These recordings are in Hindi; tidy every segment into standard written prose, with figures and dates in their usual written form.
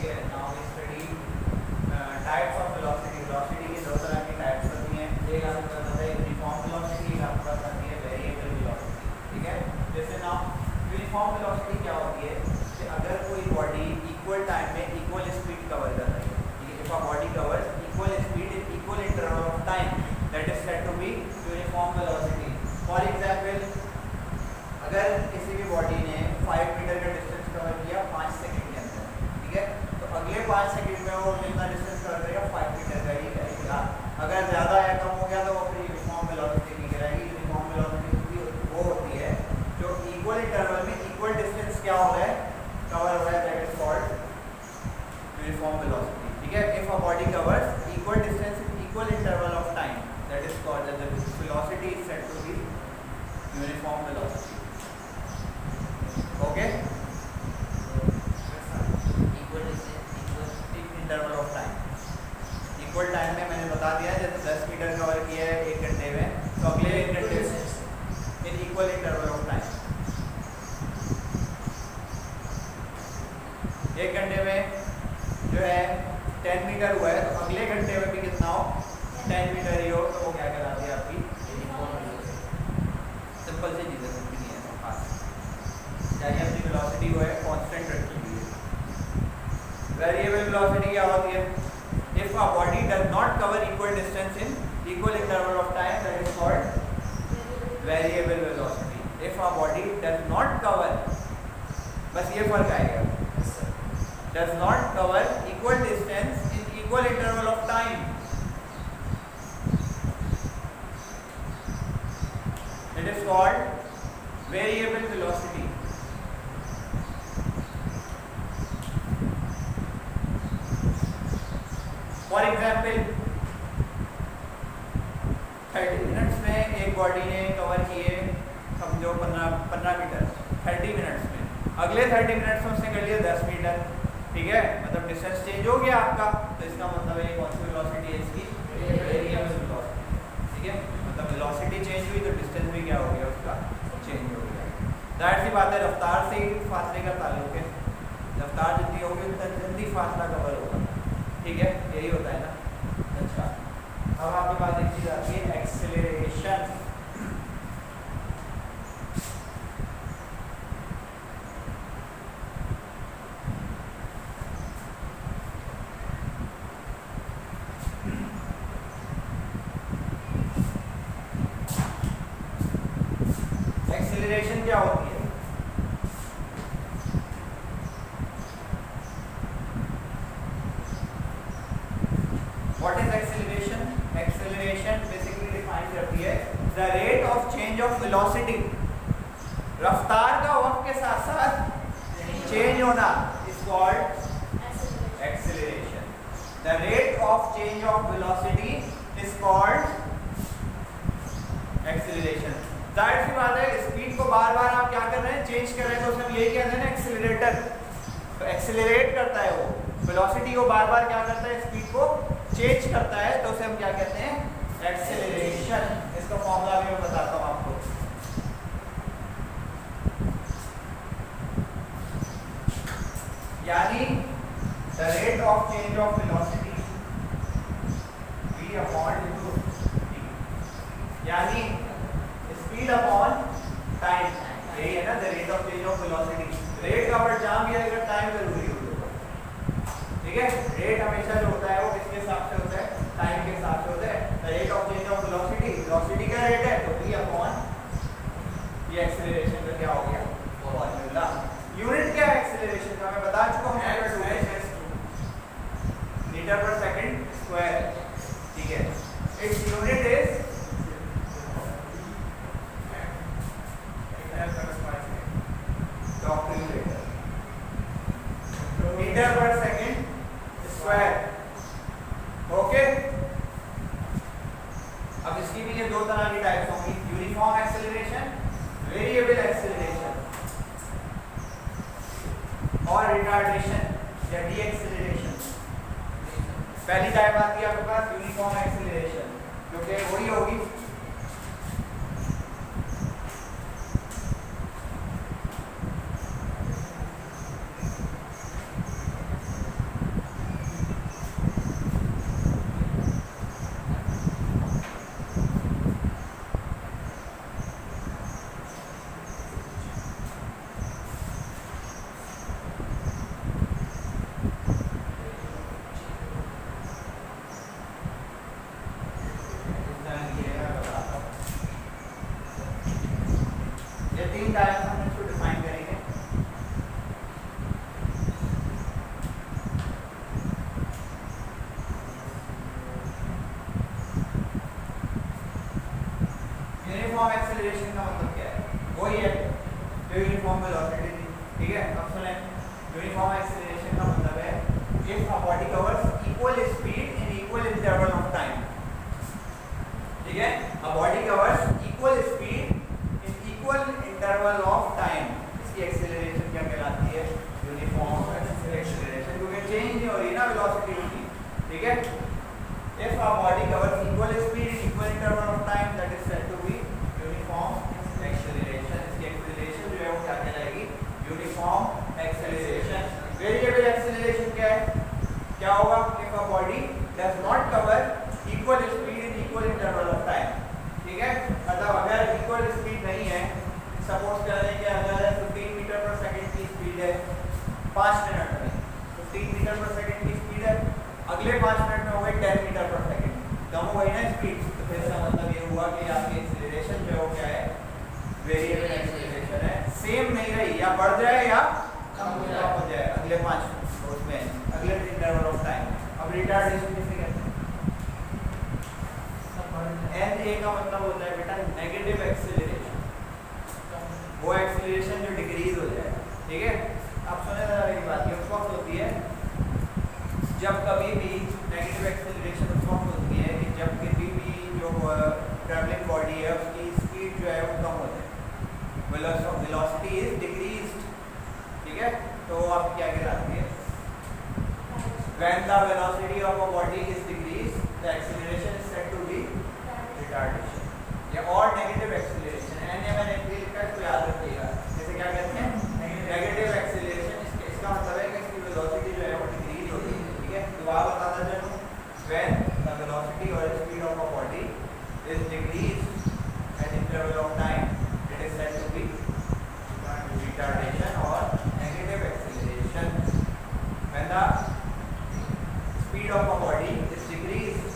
Okay, now we study types of velocity. Velocity की दो तरह की टाइप्स होती हैं, एक आपके पास होता है यूनिफॉर्म वेलोसिटी, एक आपके पास आती है वेरिएबल वेलोसिटी। ठीक है, जैसे नाउ यूनिफॉर्म वेलोसिटी क्या होती है कि अगर कोई बॉडी इक्वल टाइम में इक्वल स्पीड कवर कर रही है, ठीक है, if a body covers equal speed in equal interval of time, that is said to be uniform velocity. For example, अगर किसी भी बॉडी ने 5 मीटर का डिस्टेंस कवर किया 5 सेकंड के अंदर, ठीक है, तो अगले 5 सेकंड में वो कितना डिस्टेंस कवर करेगा, 5 मीटर का ही करेगा। अगर ज़्यादा या कम हो गया तो वो फिर यूनिफॉर्म वेलोसिटी नहीं कराएगी। यूनिफॉर्म वेलोसिटी वो होती है जो इक्वल इंटरवल में इक्वल डिस्टेंस क्या हो रहा है, कवर हो रहा है, that is called uniform velocity. ठीक है, if a body covers equal distance in equal interval of time, that is called the velocity is said to be uniform velocity. Okay, equal interval of time, equal time में मैंने बता दिया जैसे 10 मीटर कवर किया है 1 घंटे में, तो अगले 1 घंटे में इन इक्वल इंटरवल ऑफ टाइम, 1 घंटे में जो है 10 मीटर हुआ है, तो अगले घंटे में भी कितना हो, 10 मीटर ही हो, तो वो क्या कहलाती है आपकी यूनिफॉर्म वेलोसिटी। सिंपल सी चीज़ है, कुछ नहीं है खास, चाहिए अपनी वेलोसिटी को है कांस्टेंट रखी हुई है। वेरिएबल वेलोसिटी क्या होती है, if a body does not cover equal distance in equal interval of time, that is called variable velocity. If a body does not cover, बस ये फर्क आएगा, does not cover equal distance in equal interval of time, it is called variable velocity. For example, 30 minutes में एक बॉडी ने कवर किए समझो 15 मीटर 30 मिनट्स में, अगले 30 मिनट्स में उसने कर लिया 10 मीटर, ठीक है, मतलब डिस्टेंस चेंज हो गया आपका, तो इसका मतलब है कौन सी वेलोसिटी है इसकी, वेरिएबल वेलोसिटी। ठीक है, मतलब वेलोसिटी चेंज हुई तो डिस्टेंस भी क्या हो गया उसका, चेंज हो गया। जाहिर सी बात है रफ्तार से ही फासले का ताल्लुक है, रफ्तार जितनी होगी उतना जल्दी फासला कवर होगा। ठीक है, यही होता है ना। अच्छा, अब आपके पास एक चीज आती है एक्सेलरेशन। एक्सेलरेशन क्या होती है, What is acceleration? Acceleration basically define करती है the rate of change of velocity, रफ्तार का वक्त के साथ साथ चेंज होना is called acceleration. The rate of change of velocity is called acceleration. जाहिर सी बात है स्पीड को बार बार आप क्या कर रहे हैं, चेंज कर रहे हैं, तो उसे हम यही कहते हैं ना एक्सेलरेटर, तो एक्सेलरेट करता है वो वेलोसिटी को बार बार क्या करता है, स्पीड को चेंज करता है, तो उसे हम क्या कहते हैं, एक्सेलरेशन। इसका फॉर्मूला भी मैं बताता हूँ आपको। यानी the rate of change of velocity v upon t, यानी स्पीड अपॉन टाइम, यही है ना the rate of change of velocity. Rate का वर्ड जान भी अगर टाइम जरूरी हो, ठीक है, रेट हमेशा जो होता है वो किसके हिसाब से होता है, टाइम के हिसाब से होता है। The rate of change of velocity, velocity का रेट है तो v अपॉन ये एक्सेलरेशन का क्या हो गया, फॉर्मूला। यूनिट क्या है एक्सेलरेशन का, मैं बता चुका हूं, मीटर पर सेकंड स्क्वायर। ठीक है, इट्स यूनिट इज मीटर पर सेकंड स्क्वायर। ओके, अब इसकी भी ये दो तरह की टाइप्स होंगी, यूनिफॉर्म एक्सेलरेशन, वेरिएबल एक्सेलरेशन, और रिटार्डेशन या डी एक्सेलरेशन। पहली टाइप आती है आपके पास यूनिफॉर्म एक्सेलरेशन, जो कि वही होगी एक्सेलरेशन का मतलब क्या है? वही है जो यूनिफॉर्म वेलोसिटी थी, ठीक है। अब सुने, यूनिफॉर्म एक्सेलरेशन का मतलब है if a body covers equal speed in equal interval of time, ठीक है। अ body covers equal speed in equal interval of time, इसकी एक्सेलरेशन क्या कहलाती है? यूनिफॉर्म एक्सेलरेशन, क्योंकि चेंज नहीं हो रही ना वेलोसिटी की, ठीक है। If a body covers equal speed in equal interval of time, that is said to be uniform acceleration. इसकी acceleration जो है वो क्या कहलाएगी? Uniform acceleration. Variable acceleration क्या है? क्या होगा? If a body does not cover equal speed in equal interval of time, ठीक है। मतलब अगर equal speed नहीं है, सपोज कर लें कि अगर 15 मीटर पर सेकंड की स्पीड है 5 मिनट में, 15 मीटर पर सेकंड की स्पीड है, अगले 5 मिनट में हो गई 10 मीटर पर सेकंड, कम हो गई ना स्पीड, तो फिर इसका मतलब ये हुआ कि आपकी एक्सीलरेशन जो है वो क्या है? वेरिएबल एक्सीलरेशन है, सेम नहीं रही, या बढ़ जाए या कम हो जाए अगले 5 उसमें अगले इंटरवल ऑफ टाइम। अब रिटार्डेशन किसे कहते हैं? एन ए का मतलब होता है बेटा नेगेटिव एक्सीलरेशन, वो एक्सीलरेशन जो डिक्रीज हो जाए, ठीक है। अब सुने जरा मेरी बात, ये उस वक्त होती है जब कभी भी नेगेटिव एक्सेलरेशन उस वक्त होती है कि जब कभी भी जो ट्रैवलिंग बॉडी है उसकी स्पीड जो है वो कम हो जाए, वेलोसिटी इज डिक्रीज्ड, ठीक है। तो आप क्या कहलाती है? When the velocity of a body is decreased the acceleration is said to be retardation, या और नेगेटिव एक्सेलरेशन। एन मैंने लिखा है, इसको याद रखिएगा। जैसे क्या कहते हैं? नेगेटिव एक्सेलरेशन, इसका मतलब है कि इसकी वेलोसिटी जो है वो डिक्रीज होती है, ठीक है। तो आप बताना चाहूँ, when the velocity or speed of a body is decreased at interval of time, it is said to be retardation or negative acceleration. When the speed of a body is decreased,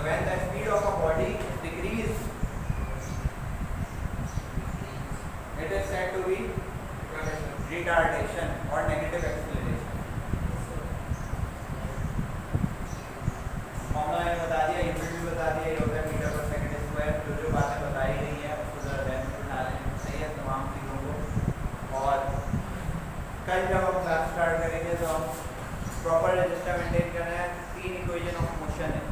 when the speed of a body is decreased, it is said to be retardation or negative acceleration. Formula मैंने बता दिया, यूनिट भी बता दिया, ये होता है मीटर पर सेकंड स्क्वायर। जो बातें बताई गई हैं उसको जरा ध्यान में बिठा लें, सही है तमाम चीज़ों को। और कल जब हम क्लास स्टार्ट करेंगे तो हम प्रॉपर रजिस्टर मेंटेन करना है। 3 इक्वेशन ऑफ मोशन है,